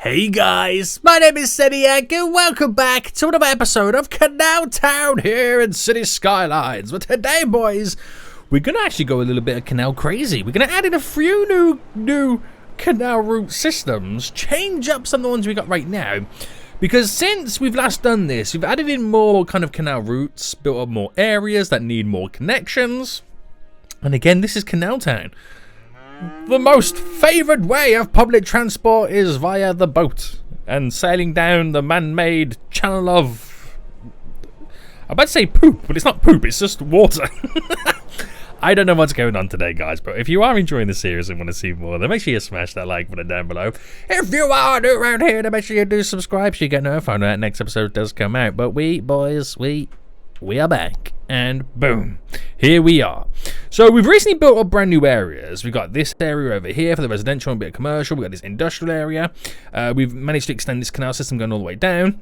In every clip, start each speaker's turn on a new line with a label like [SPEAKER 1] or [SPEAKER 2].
[SPEAKER 1] Hey guys, my name is Seniac and welcome back to another episode of CanalTown here in City Skylines. But today, boys, we're going to actually go a little bit of canal crazy. We're going to add in a few new canal route systems, change up some of the ones we got right now. Because since we've last done this, we've added in more kind of canal routes, built up more areas that need more connections. And again, this is CanalTown. The most favoured way of public transport is via the boat and sailing down the man-made channel of... I'm about to say poop, but it's not poop, it's just water. I don't know what's going on today, guys, but if you are enjoying the series and want to see more, then make sure you smash that like button down below. If you are new around here, then make sure you do subscribe so you get notified when that next episode does come out. But we, boys, we are back. And boom, here we are. So we've recently built up brand new areas. We've got this area over here for the residential and a bit of commercial. We've got this industrial area. We've managed to extend this canal system going all the way down.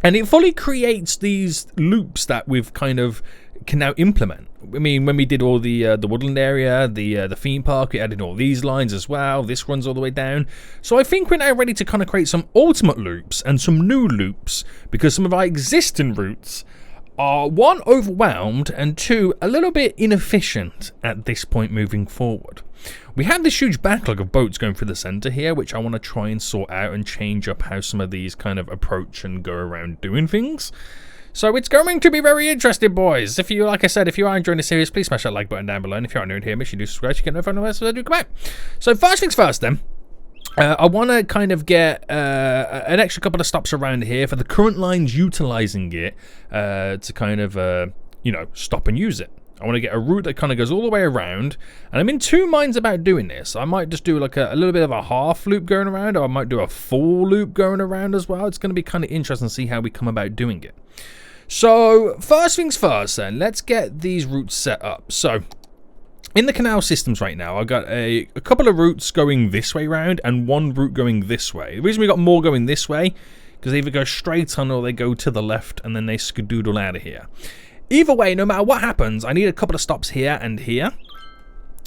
[SPEAKER 1] And it fully creates these loops that we've kind of can now implement. I mean, when we did all the woodland area, the theme park, we added all these lines as well. This runs all the way down. So I think we're now ready to kind of create some ultimate loops and some new loops, because some of our existing routes are, one, overwhelmed, and two, a little bit inefficient at this point moving forward. We have this huge backlog of boats going through the center here, which I want to try and sort out and change up how some of these kind of approach and go around doing things. So it's going to be very interesting, boys. If you, like I said, if you are enjoying the series, please smash that like button down below. And if you are new here, make sure you do subscribe so you get notified when I do come out. So first things first then. I want to kind of get an extra couple of stops around here for the current lines utilizing it to kind of, you know, stop and use it. I want to get a route that kind of goes all the way around, and I'm in two minds about doing this. I might just do like a little bit of a half loop going around, or I might do a full loop going around as well. It's going to be kind of interesting to see how we come about doing it. So first things first then, let's get these routes set up. So in the canal systems right now, I've got a couple of routes going this way round and one route going this way. The reason we got more going this way, because they either go straight on or they go to the left and then they skedoodle out of here. Either way, no matter what happens, I need a couple of stops here and here.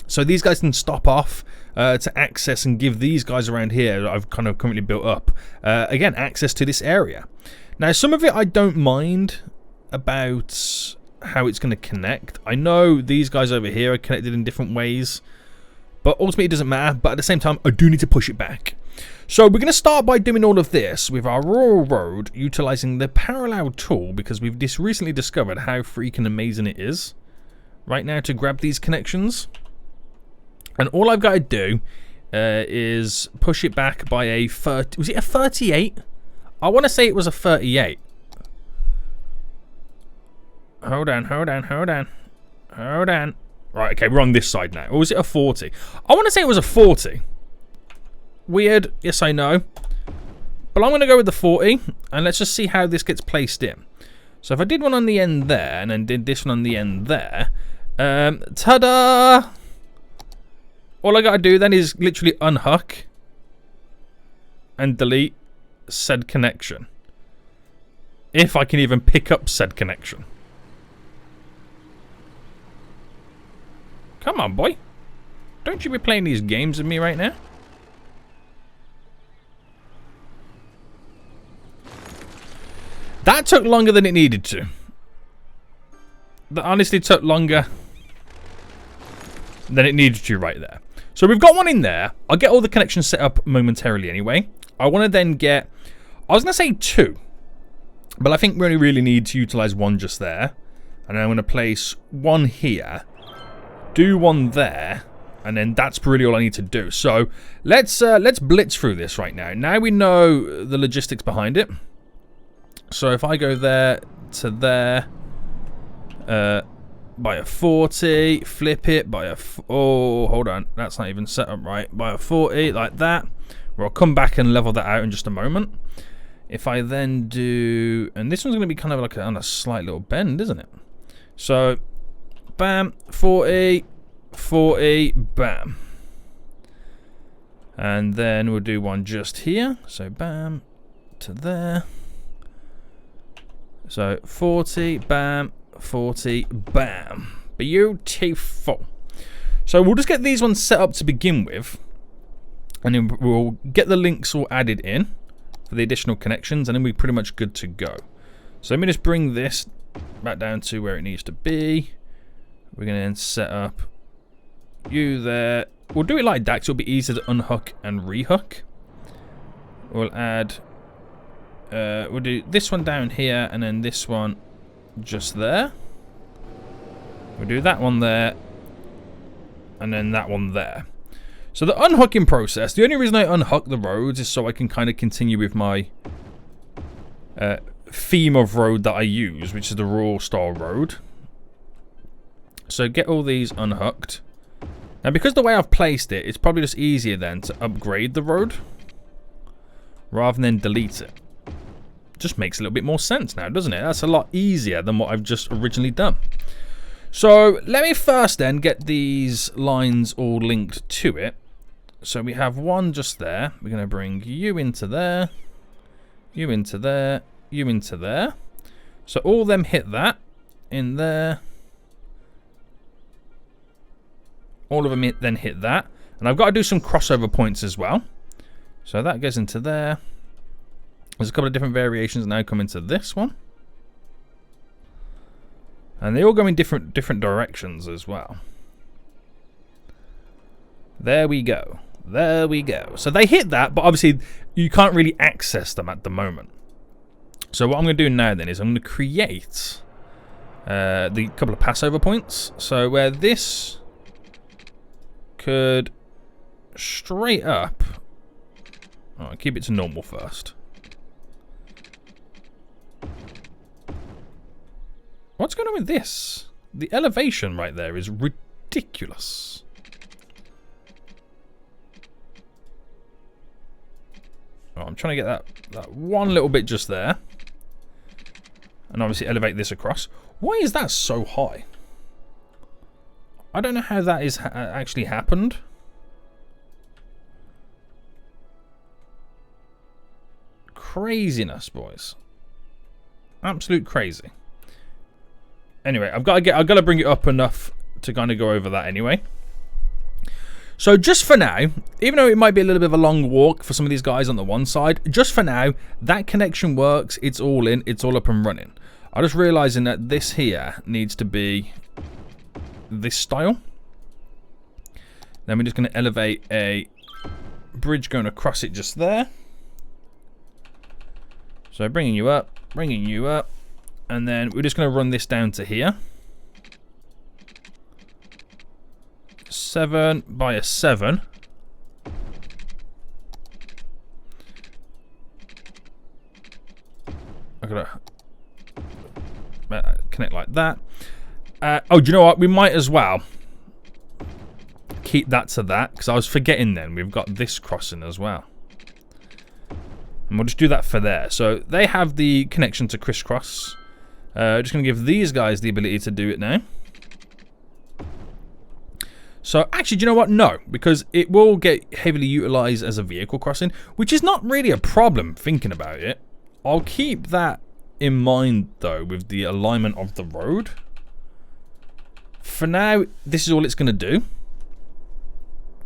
[SPEAKER 1] So these guys can stop off to access and give these guys around here that I've kind of currently built up, again, access to this area. Now, some of it I don't mind about how it's going to connect. I know these guys over here are connected in different ways, but ultimately it doesn't matter. But at the same time, I do need to push it back. So we're going to start by doing all of this with our rural road, utilizing the parallel tool, because we've just recently discovered how freaking amazing it is right now to grab these connections. And all I've got to do is push it back by a 30. Was it a 38? I want to say it was a 38. Hold on. Right, okay, we're on this side now. Or was it a 40? I want to say it was a 40. Weird, yes I know. But I'm going to go with the 40, and let's just see how this gets placed in. So if I did one on the end there, and then did this one on the end there, ta-da! All I got to do then is literally unhook and delete said connection. If I can even pick up said connection. Come on, boy. Don't you be playing these games with me right now. That took longer than it needed to. That honestly took longer than it needed to right there. So we've got one in there. I'll get all the connections set up momentarily anyway. I want to then get... I was going to say two. But I think we only really need to utilize one just there. And I'm going to place one here. Do one there, and then that's really all I need to do. So let's blitz through this right now. Now we know the logistics behind it. So if I go there to there, by a 40, flip it by a... Oh, hold on. That's not even set up right. By a 40, like that. Where I'll come back and level that out in just a moment. If I then do... And this one's going to be kind of like on a slight little bend, isn't it? So... Bam, 40, 40, bam. And then we'll do one just here. So bam, to there. So 40, bam, 40, bam. Beautiful. So we'll just get these ones set up to begin with. And then we'll get the links all added in. for the additional connections, and then we're pretty much good to go. So let me just bring this back down to where it needs to be. We're going to then set up you there. We'll do it like that, so it'll be easier to unhook and rehook. We'll add... we'll do this one down here, and then this one just there. We'll do that one there, and then that one there. So the unhooking process, the only reason I unhook the roads is so I can kind of continue with my theme of road that I use, which is the rural style road. So get all these unhooked. Now because the way I've placed it, it's probably just easier then to upgrade the road rather than delete it. Just makes a little bit more sense now, doesn't it? That's a lot easier than what I've just originally done. So let me first then get these lines all linked to it. So we have one just there. We're going to bring you into there, you into there, you into there. So all them hit that in there. All of them then hit that. And I've got to do some crossover points as well. So that goes into there. There's a couple of different variations now come into this one. And they all go in different directions as well. There we go. There we go. So they hit that, but obviously you can't really access them at the moment. So what I'm going to do now then is I'm going to create the couple of passover points. So where this could straight up... Oh, keep it to normal first. What's going on with this? The elevation right there is ridiculous. Oh, I'm trying to get that one little bit just there. And obviously elevate this across. Why is that so high? I don't know how that is actually happened. Craziness, boys. Absolute crazy. Anyway, I've got to bring it up enough to kind of go over that anyway. So just for now, even though it might be a little bit of a long walk for some of these guys on the one side, just for now, that connection works. It's all in. It's all up and running. I'm just realizing that this here needs to be this style. Then we're just going to elevate a bridge going across it just there. So bringing you up, and then we're just going to run this down to here. 7 by a 7. I'm going to connect like that. Oh, do you know what? We might as well keep that to that, because I was forgetting then. We've got this crossing as well. And we'll just do that for there. So they have the connection to crisscross. Just going to give these guys the ability to do it now. So actually, do you know what? No, because it will get heavily utilized as a vehicle crossing, which is not really a problem thinking about it. I'll keep that in mind though with the alignment of the road. For now, this is all it's going to do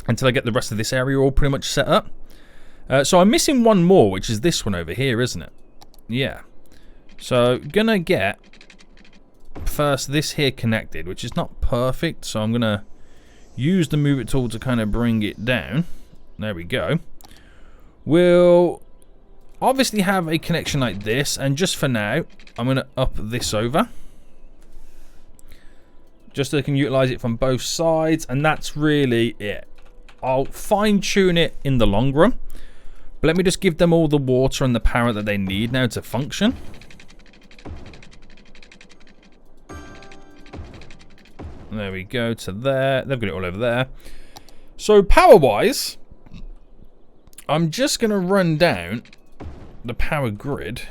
[SPEAKER 1] until I get the rest of this area all pretty much set up. So I'm missing one more, which is this one over here, isn't it? Yeah. So gonna get first this here connected, which is not perfect, so I'm gonna use the move it tool to kind of bring it down. There we go. We'll obviously have a connection like this, and just for now I'm gonna up this over just so I can utilize it from both sides, and that's really it. I'll fine-tune it in the long run, but let me just give them all the water and the power that they need now to function. There we go to there. They've got it all over there. So power-wise, I'm just going to run down the power grid.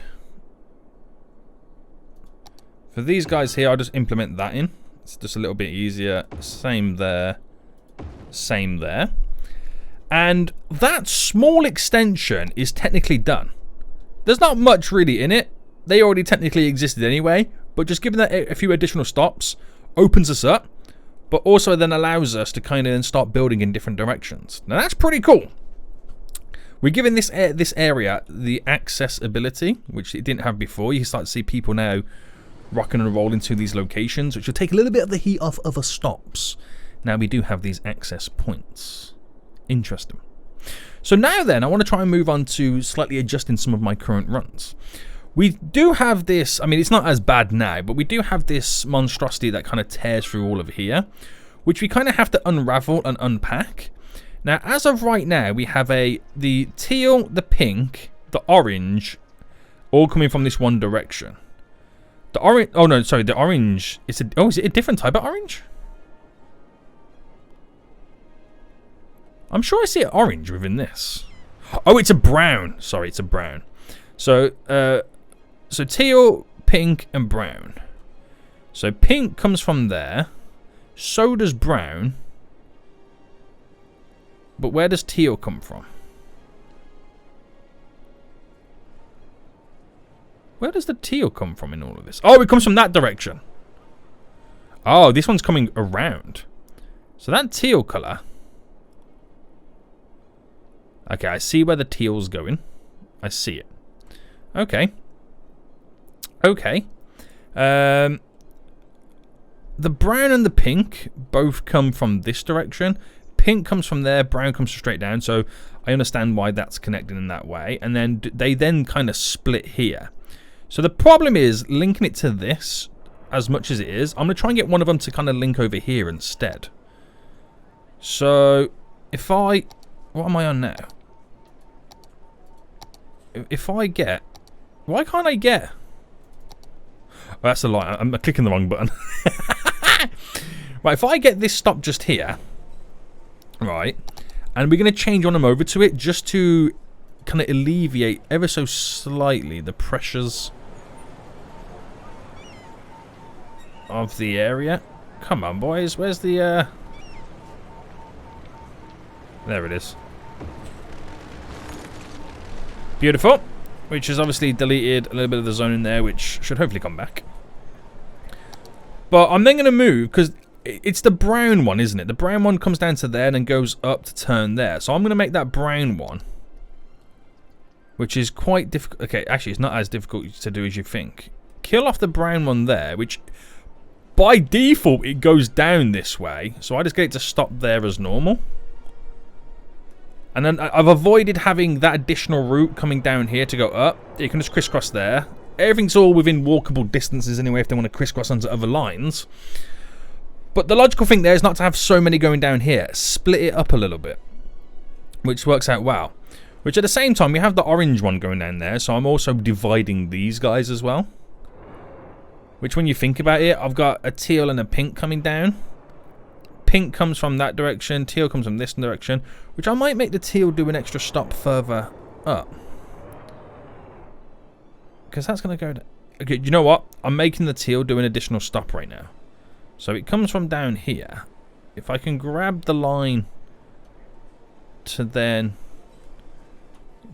[SPEAKER 1] For these guys here, I'll just implement that in. It's just a little bit easier. Same there. Same there. And that small extension is technically done. There's not much really in it. They already technically existed anyway, but just giving that a few additional stops opens us up, but also then allows us to kind of then start building in different directions. Now that's pretty cool. We're giving this area the accessibility, which it didn't have before. You start to see people now rocking and rolling to these locations, which will take a little bit of the heat off other stops. Now we do have these access points. Interesting. So now then, I want to try and move on to slightly adjusting some of my current runs. We do have this, I mean, it's not as bad now, but we do have this monstrosity that kind of tears through all of here, which we kind of have to unravel and unpack. Now, as of right now, we have the teal, the pink, the orange, all coming from this one direction. The orange, oh no, sorry, the orange, is it a different type of orange? I'm sure I see an orange within this. Oh, it's a brown. Sorry, it's a brown. So, so teal, pink, and brown. So pink comes from there. So does brown. But where does teal come from? Where does the teal come from in all of this? Oh, it comes from that direction. Oh, this one's coming around. So that teal colour. Okay, I see where the teal's going. I see it. Okay. Okay. The brown and the pink both come from this direction. Pink comes from there, brown comes straight down. So I understand why that's connected in that way. And then they then kind of split here. So the problem is linking it to this as much as it is. I'm going to try and get one of them to kind of link over here instead. So if I... What am I on now? If I get... Why can't I get... Oh, that's a lie. I'm clicking the wrong button. Right, if I get this stop just here... Right, and we're going to change on them over to it just to kind of alleviate ever so slightly the pressures of the area. Come on, boys. Where's the... There it is. Beautiful. Which has obviously deleted a little bit of the zone in there, which should hopefully come back. But I'm then going to move, because it's the brown one, isn't it? The brown one comes down to there and then goes up to turn there. So I'm going to make that brown one, which is quite difficult. Okay, actually, it's not as difficult to do as you think. Kill off the brown one there, which by default, it goes down this way. So I just get it to stop there as normal. And then I've avoided having that additional route coming down here to go up. You can just crisscross there. Everything's all within walkable distances anyway if they want to crisscross onto other lines. But the logical thing there is not to have so many going down here. Split it up a little bit, which works out well. Which at the same time, we have the orange one going down there, so I'm also dividing these guys as well. Which when you think about it, I've got a teal and a pink coming down. Pink comes from that direction, teal comes from this direction, which I might make the teal do an extra stop further up. Because that's going to go... Okay, you know what? I'm making the teal do an additional stop right now. So it comes from down here. If I can grab the line to then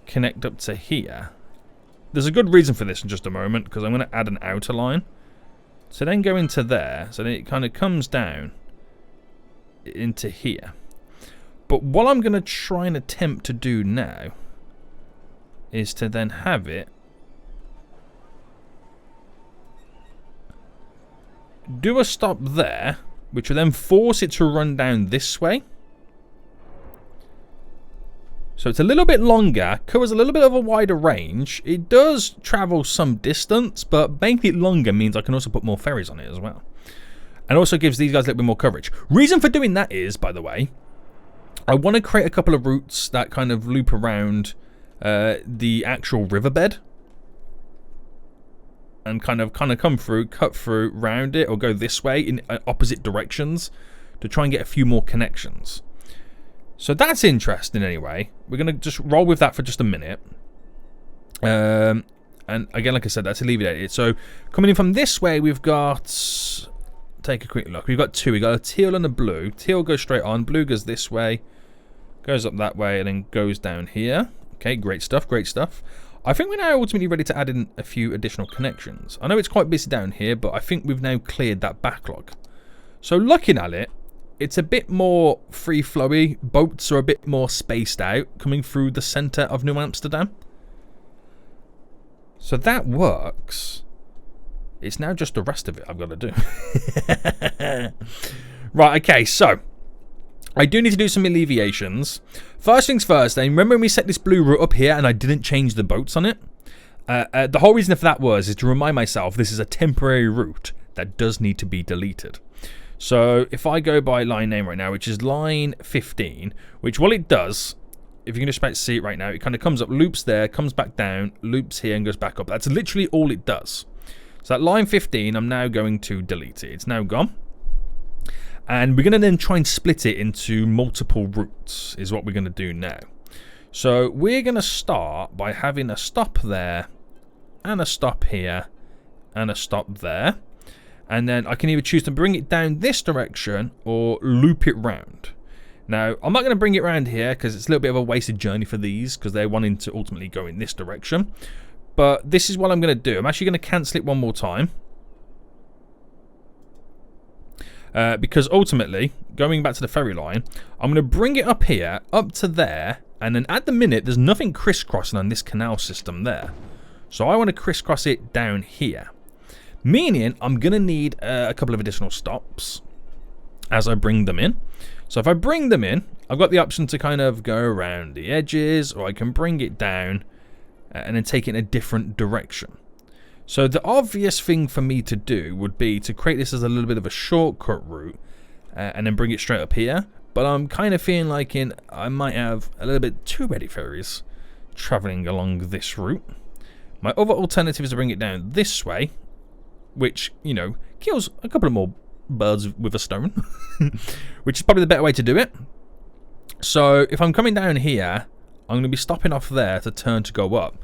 [SPEAKER 1] connect up to here. There's a good reason for this in just a moment, because I'm going to add an outer line. So then go into there, so then it kind of comes down into here. But what I'm going to try and attempt to do now is to then have it do a stop there, which will then force it to run down this way. So it's a little bit longer, covers a little bit of a wider range. It does travel some distance, but making it longer means I can also put more ferries on it as well. And also gives these guys a little bit more coverage. Reason for doing that is, by the way, I want to create a couple of routes that kind of loop around the actual riverbed. And kind of come through, cut through, round it, or go this way in opposite directions to try and get a few more connections. So that's interesting anyway. We're going to just roll with that for just a minute. And again, like I said, that's alleviated. So coming in from this way, we've got... Take a quick look. We've got two. We've got a teal and a blue. Teal goes straight on. Blue goes this way. Goes up that way and then goes down here. Okay, great stuff, great stuff. I think we're now ultimately ready to add in a few additional connections. I know it's quite busy down here, but I think we've now cleared that backlog. So looking at it, it's a bit more free-flowy. Boats are a bit more spaced out coming through the centre of New Amsterdam. So that works. It's now just the rest of it I've got to do. Right, okay, so I do need to do some alleviations. First things first, then remember when we set this blue route up here and I didn't change the boats on it? The whole reason for that is to remind myself this is a temporary route that does need to be deleted. So if I go by line name right now, which is line 15, which what it does, if you can just about see it right now, it kind of comes up, loops there, comes back down, loops here and goes back up. That's literally all it does. So that line 15, I'm now going to delete it. It's now gone. And we're going to then try and split it into multiple routes is what we're going to do now. So we're going to start by having a stop there and a stop here and a stop there. And then I can either choose to bring it down this direction or loop it round. Now, I'm not going to bring it round here because it's a little bit of a wasted journey for these because they're wanting to ultimately go in this direction. But this is what I'm going to do. I'm actually going to cancel it one more time. Because ultimately, going back to the ferry line, I'm going to bring it up here, up to there. And then at the minute, there's nothing crisscrossing on this canal system there. So I want to crisscross it down here. Meaning, I'm going to need a couple of additional stops as I bring them in. So if I bring them in, I've got the option to kind of go around the edges, or I can bring it down and then take it in a different direction. So the obvious thing for me to do would be to create this as a little bit of a shortcut route and then bring it straight up here. But I'm kind of feeling like I might have a little bit too many ferries traveling along this route. My other alternative is to bring it down this way, which, you know, kills a couple of more birds with a stone, which is probably the better way to do it. So if I'm coming down here, I'm going to be stopping off there to turn to go up.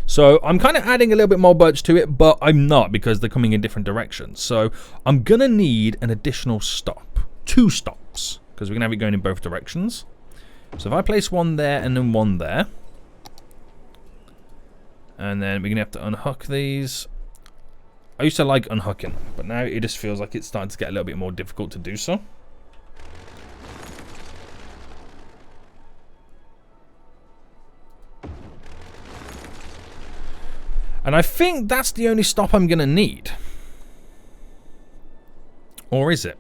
[SPEAKER 1] So I'm kind of adding a little bit more birds to it, but I'm not because they're coming in different directions. So I'm going to need an additional stop, 2 stops, because we're going to have it going in both directions. So if I place one there and then one there, and then we're going to have to unhook these. I used to like unhooking, but now it just feels like it's starting to get a little bit more difficult to do so. And I think that's the only stop I'm going to need. Or is it?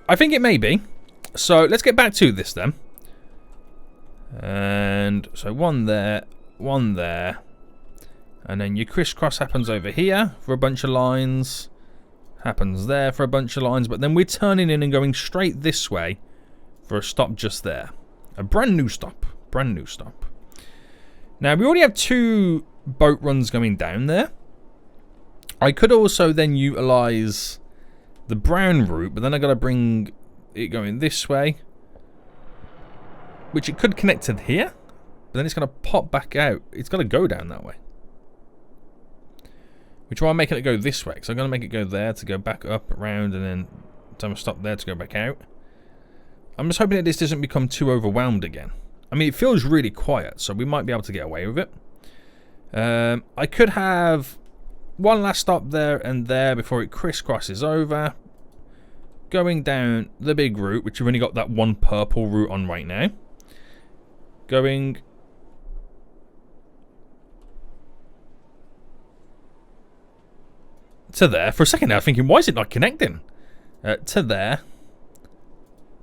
[SPEAKER 1] I think it may be. So let's get back to this then. And so one there, one there. And then your crisscross happens over here for a bunch of lines. Happens there for a bunch of lines. But then we're turning in and going straight this way for a stop just there. A brand new stop. Brand new stop. Now, we already have 2 boat runs going down there. I could also then utilize the brown route, but then I got to bring it going this way, which it could connect to here, but then it's going to pop back out. It's got to go down that way. Which why I'm making it go this way, so I'm going to make it go there to go back up, around, and then time to stop there to go back out. I'm just hoping that this doesn't become too overwhelmed again. I mean, it feels really quiet, so we might be able to get away with it. I could have one last stop there and there before it crisscrosses over. Going down the big route, which we've only got that one purple route on right now. Going to there. For a second now, I'm thinking, why is it not connecting? To there.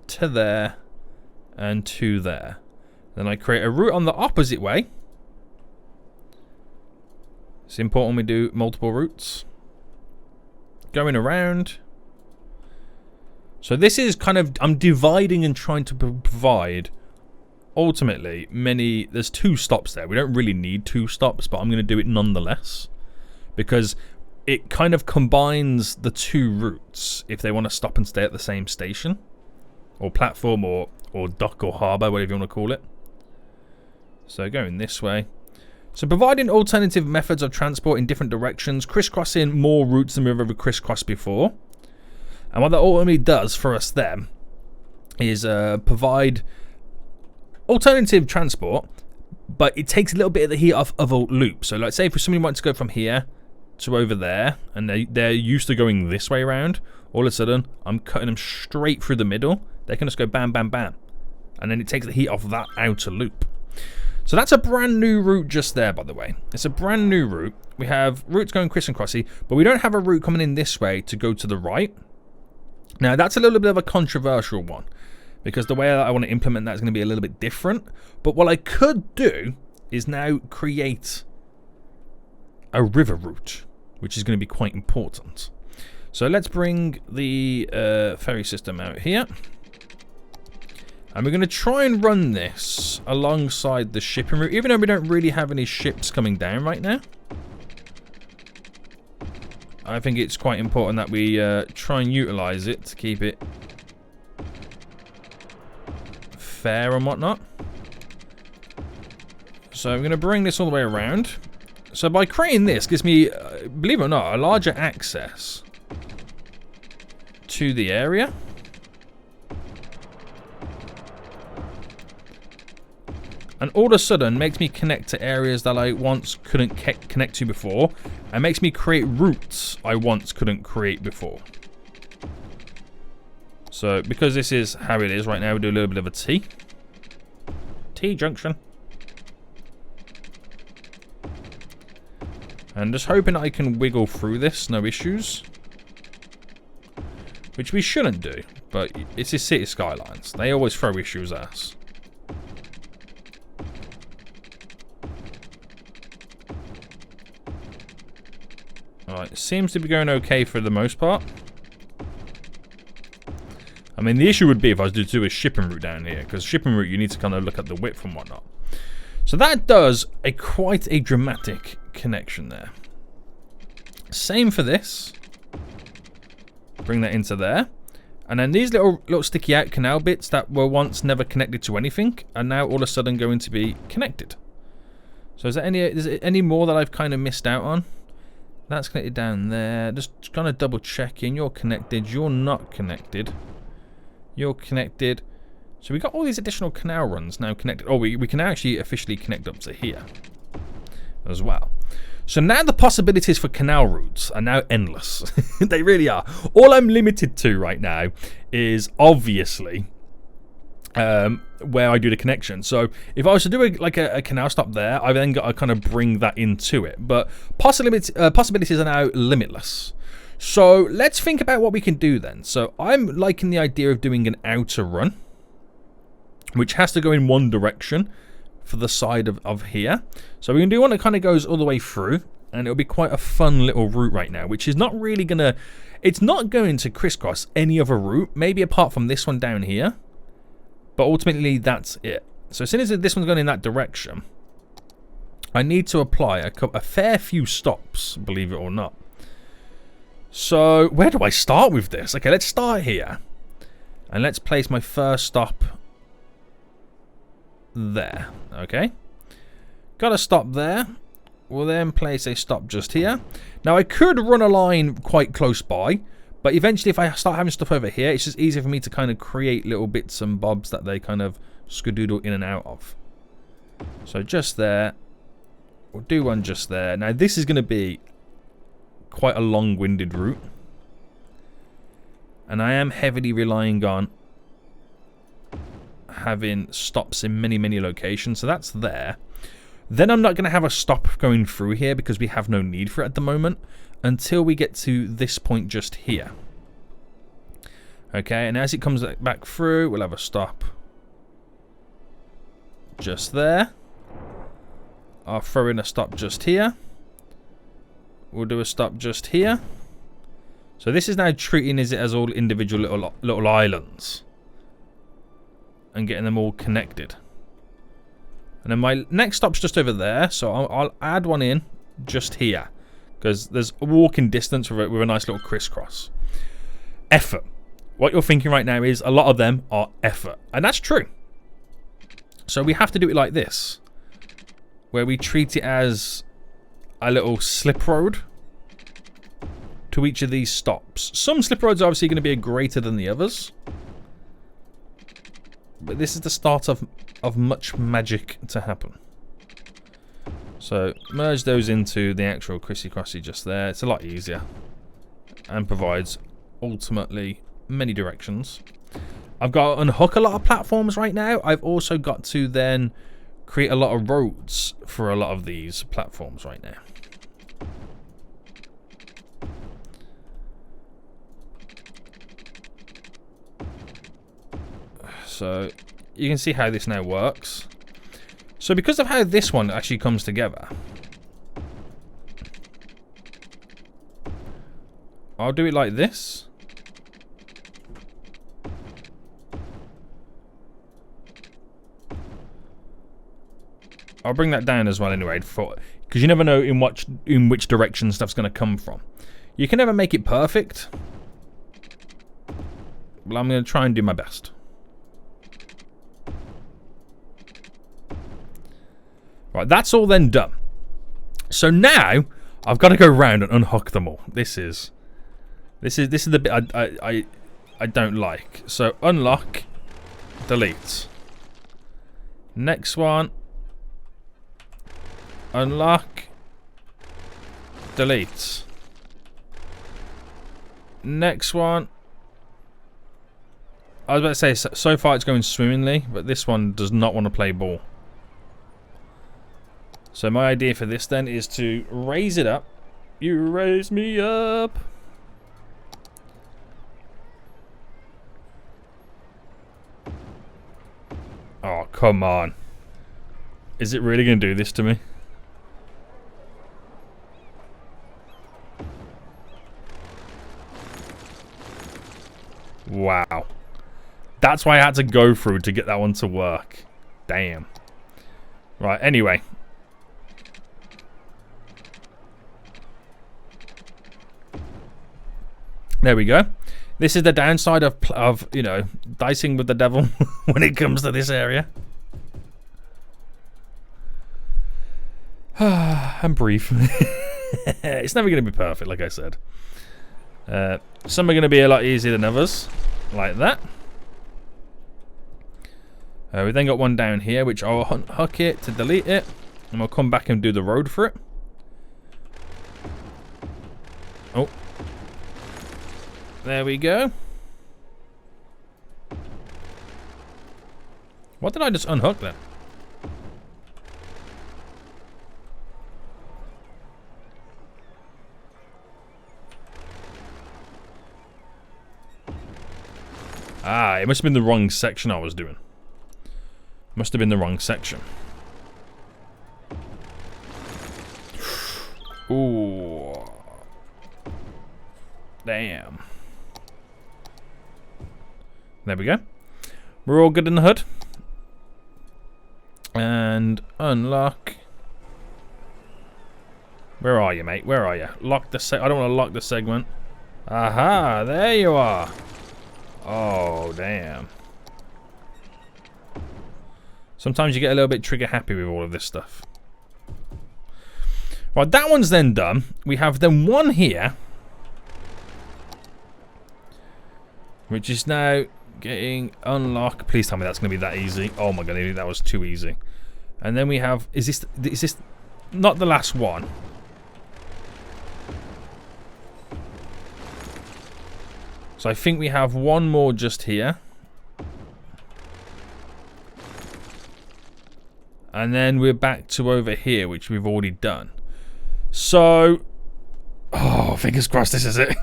[SPEAKER 1] To there. And to there. Then I create a route on the opposite way. It's important we do multiple routes. Going around. So this is kind of, I'm dividing and trying to provide, ultimately, there's 2 stops there. We don't really need 2 stops, but I'm going to do it nonetheless. Because it kind of combines the 2 routes if they want to stop and stay at the same station. Or platform, or dock, or harbour, whatever you want to call it. So going this way. So providing alternative methods of transport in different directions, crisscrossing more routes than we've ever crisscrossed before. And what that ultimately does for us then is provide alternative transport, but it takes a little bit of the heat off of a loop. So like say if somebody wants to go from here to over there, and they're used to going this way around, all of a sudden, I'm cutting them straight through the middle. They can just go bam, bam, bam. And then it takes the heat off that outer loop. So that's a brand new route just there, by the way. It's a brand new route. We have routes going criss and crossy, but we don't have a route coming in this way to go to the right. Now, that's a little bit of a controversial one, because the way that I want to implement that is going to be a little bit different. But what I could do is now create a river route, which is going to be quite important. So let's bring the ferry system out here. And we're going to try and run this alongside the shipping route, even though we don't really have any ships coming down right now. I think it's quite important that we try and utilize it to keep it fair and whatnot. So I'm going to bring this all the way around. So by creating this, gives me, believe it or not, a larger access to the area. And all of a sudden makes me connect to areas that I once couldn't connect to before, and makes me create routes I once couldn't create before. So because this is how it is right now, we do a little bit of a T junction. And just hoping I can wiggle through this, no issues. Which we shouldn't do, but it's the City Skylines. They always throw issues at us. Alright, seems to be going okay for the most part. I mean, the issue would be if I was to do a shipping route down here, because shipping route you need to kind of look at the width and whatnot. So that does quite a dramatic connection there. Same for this. Bring that into there. And then these little sticky out canal bits that were once never connected to anything are now all of a sudden going to be connected. So is there any more that I've kind of missed out on? That's connected down there. Just kind of double checking. You're connected. You're not connected. You're connected. So we got all these additional canal runs now connected. Oh, we can actually officially connect up to here as well. So now the possibilities for canal routes are now endless. They really are. All I'm limited to right now is obviously where I do the connection. So if I was to do a canal stop there, I've then got to kind of bring that into it. But possibilities are now limitless. So let's think about what we can do then. So I'm liking the idea of doing an outer run, which has to go in one direction for the side of here. So we can do one that kind of goes all the way through, and it'll be quite a fun little route right now, which is not really gonna, it's not going to crisscross any other route, maybe apart from this one down here, but ultimately that's it. So as soon as this one's going in that direction, I need to apply a fair few stops, believe it or not. So where do I start with this? Okay, let's start here, and let's place my first stop there. Okay, got a stop there. We'll then place a stop just here. Now I could run a line quite close by, but eventually if I start having stuff over here, it's just easier for me to kind of create little bits and bobs that they kind of skadoodle in and out of. So just there. We'll do one just there. Now this is going to be quite a long-winded route, and I am heavily relying on having stops in many locations. So that's there. Then I'm not going to have a stop going through here because we have no need for it at the moment until we get to this point just here. Okay, and as it comes back through, we'll have a stop just there. I'll throw in a stop just here. We'll do a stop just here. So this is now treating it as all individual little islands and getting them all connected. And then my next stop's just over there, so I'll add one in just here because there's a walking distance with a nice little crisscross. Effort. What you're thinking right now is a lot of them are effort, and that's true. So we have to do it like this, where we treat it as a little slip road to each of these stops. Some slip roads are obviously going to be greater than the others, but this is the start of much magic to happen. So merge those into the actual crissy-crossy just there. It's a lot easier and provides ultimately many directions. I've got to unhook a lot of platforms right now. I've also got to then create a lot of roads for a lot of these platforms right now. So you can see how this now works. So because of how this one actually comes together, I'll do it like this. I'll bring that down as well anyway, because you never know in which direction stuff's going to come from. You can never make it perfect, but I'm going to try and do my best. Right, that's all then done. So now I've got to go around and unhook them all. This is the bit I don't like. So unlock, delete. Next one. Unlock, delete. Next one. I was about to say, so far it's going swimmingly, but this one does not want to play ball. So my idea for this then is to raise it up. You raise me up. Oh, come on. Is it really going to do this to me? Wow. That's why I had to go through to get that one to work. Damn. Right, anyway. There we go. This is the downside of you know, dicing with the devil when it comes to this area. I'm brief. It's never going to be perfect, like I said. Some are going to be a lot easier than others, like that. We then got one down here, which I'll unhook it to delete it, and we'll come back and do the road for it. Oh. There we go. What did I just unhook then? Ah, it must have been the wrong section I was doing. Must have been the wrong section. Ooh. Damn. There we go. We're all good in the hood. And unlock. Where are you, mate? Where are you? Lock the I don't want to lock the segment. Aha, there you are. Oh, damn. Sometimes you get a little bit trigger happy with all of this stuff. Right, that one's then done. We have then one here, which is now getting unlocked. Please tell me that's going to be that easy. Oh my god, that was too easy. And then we have, is this not the last one? So I think we have one more just here. And then we're back to over here, which we've already done. So, oh, fingers crossed this is it.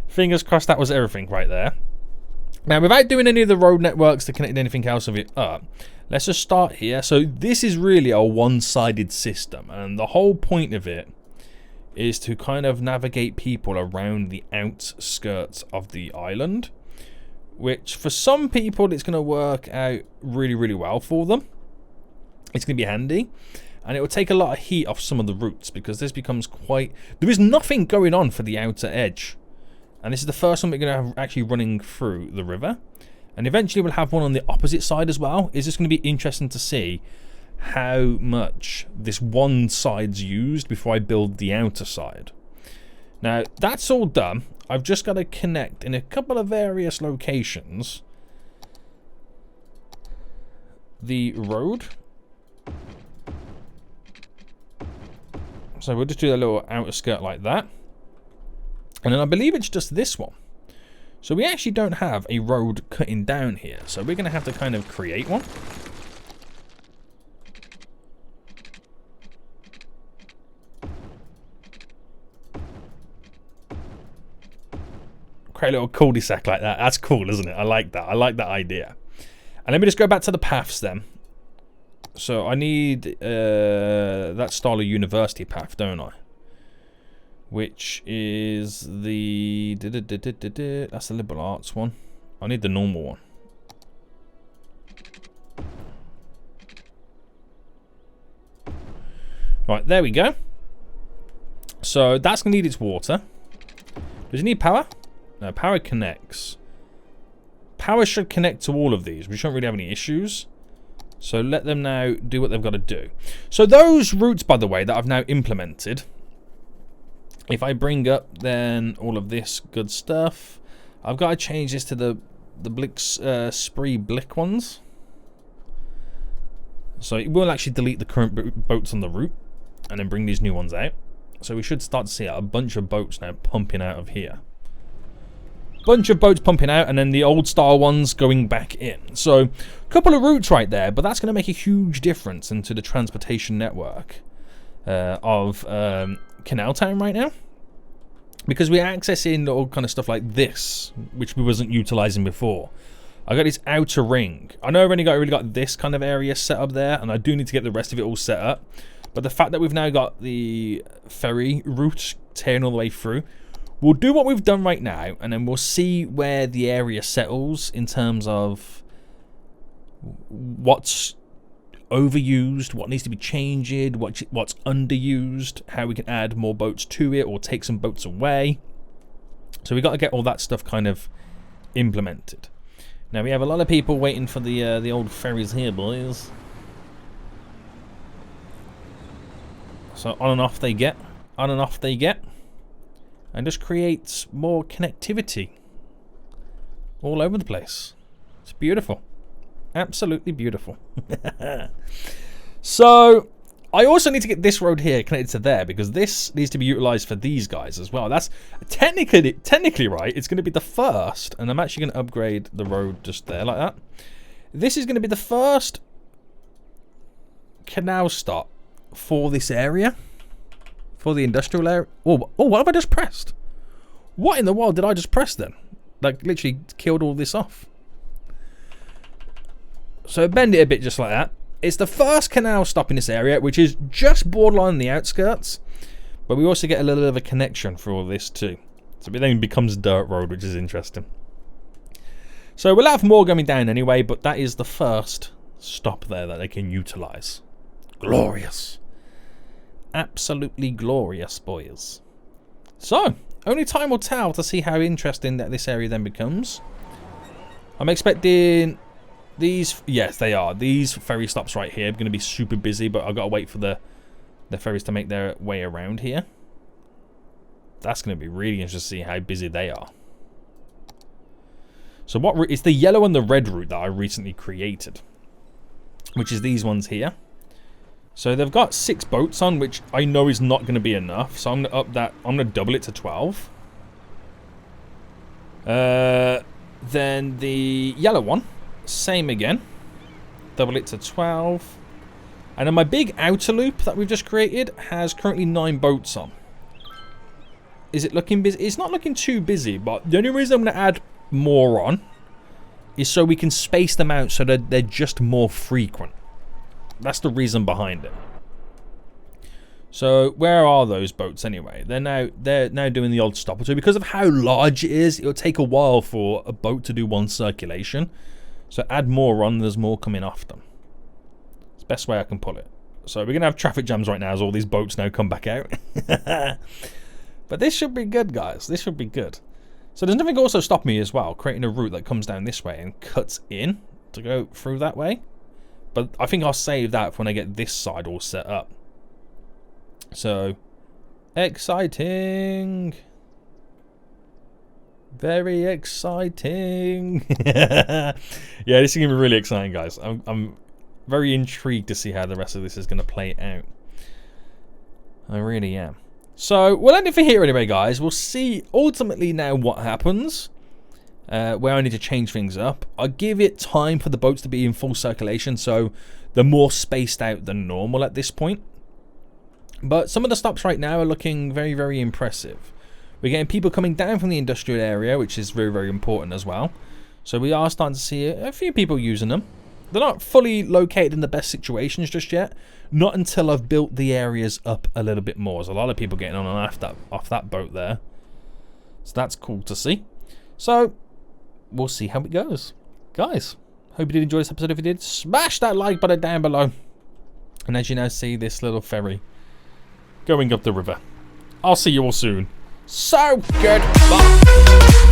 [SPEAKER 1] Fingers crossed that was everything right there. Now, without doing any of the road networks to connect anything else of it up, let's just start here. So this is really a one-sided system, and the whole point of it is to kind of navigate people around the outskirts of the island, which for some people it's going to work out really, really well for them. It's going to be handy, and it will take a lot of heat off some of the routes, because this becomes quite... There is nothing going on for the outer edge. And this is the first one we're going to have actually running through the river. And eventually we'll have one on the opposite side as well. It's just going to be interesting to see how much this one side's used before I build the outer side. Now, that's all done. I've just got to connect in a couple of various locations the road So we'll just do a little outer skirt like that. And then I believe it's just this one. So we actually don't have a road cutting down here. So we're going to have to kind of create one. Create a little cul-de-sac like that. That's cool, isn't it? I like that. I like that idea. And let me just go back to the paths then. So I need that style of university path, don't I? Which is the... That's the liberal arts one. I need the normal one. Right, there we go. So that's going to need its water. Does it need power? No, power connects. Power should connect to all of these. We shouldn't really have any issues. So let them now do what they've got to do. So those routes, by the way, that I've now implemented, if I bring up then all of this good stuff, I've got to change this to the Spree Blick ones. So it will actually delete the current boats on the route and then bring these new ones out. So we should start to see a bunch of boats now pumping out of here. Bunch of boats pumping out and then the old style ones going back in. So a couple of routes right there, but that's going to make a huge difference into the transportation network of CanalTown right now, because we're accessing all kind of stuff like this, which we wasn't utilizing before. I got this outer ring. I know I've only really got this kind of area set up there, and I do need to get the rest of it all set up. But the fact that we've now got the ferry route tearing all the way through, we'll do what we've done right now, and then we'll see where the area settles in terms of what's overused, what needs to be changed, what's underused, how we can add more boats to it or take some boats away. So we've got to get all that stuff kind of implemented. Now we have a lot of people waiting for the old ferries here, boys. So on and off they get, on and off they get. And just creates more connectivity all over the place. It's beautiful. Absolutely beautiful. So I also need to get this road here connected to there, because this needs to be utilized for these guys as well. That's technically right. It's going to be the first, and I'm actually going to upgrade the road just there like that. This is going to be the first canal stop for this area. For the industrial area. Oh, what have I just pressed? What in the world did I just press then? Like, literally killed all this off. So bend it a bit just like that. It's the first canal stop in this area, which is just borderline the outskirts. But we also get a little bit of a connection for all this too. So it then becomes dirt road, which is interesting. So we'll have more coming down anyway, but that is the first stop there that they can utilize. Glorious. Absolutely glorious, boys. So, only time will tell to see how interesting that this area then becomes. I'm expecting these, yes they are, these ferry stops right here are going to be super busy, but I've got to wait for the ferries to make their way around here. That's going to be really interesting to see how busy they are. So what route? It's the yellow and the red route that I recently created, which is these ones here. So they've got 6 boats on, which I know is not going to be enough. So I'm going to up that. I'm going to double it to 12. Then the yellow one, same again. Double it to 12. And then my big outer loop that we've just created has currently 9 boats on. Is it looking busy? It's not looking too busy, but the only reason I'm going to add more on is so we can space them out so that they're just more frequent. That's the reason behind it. So where are those boats anyway? They're now doing the odd stop. So because of how large it is, it'll take a while for a boat to do one circulation. So add more on, there's more coming off them. It's the best way I can put it. So we're gonna have traffic jams right now as all these boats now come back out. But this should be good, guys. This should be good. So there's nothing also stop me as well, creating a route that comes down this way and cuts in to go through that way. But I think I'll save that for when I get this side all set up. So, exciting. Very exciting. Yeah, this is going to be really exciting, guys. I'm very intrigued to see how the rest of this is going to play out. I really am. So we'll end it for here anyway, guys. We'll see ultimately now what happens. Where I need to change things up. I'll give it time for the boats to be in full circulation, so they're more spaced out than normal at this point. But some of the stops right now are looking very, very impressive. We're getting people coming down from the industrial area, which is very, very important as well. So we are starting to see a few people using them. They're not fully located in the best situations just yet. Not until I've built the areas up a little bit more. There's a lot of people getting on and off that boat there. So that's cool to see. So we'll see how it goes. Guys, hope you did enjoy this episode. If you did, smash that like button down below. And as you now see this little ferry going up the river. I'll see you all soon. So goodbye.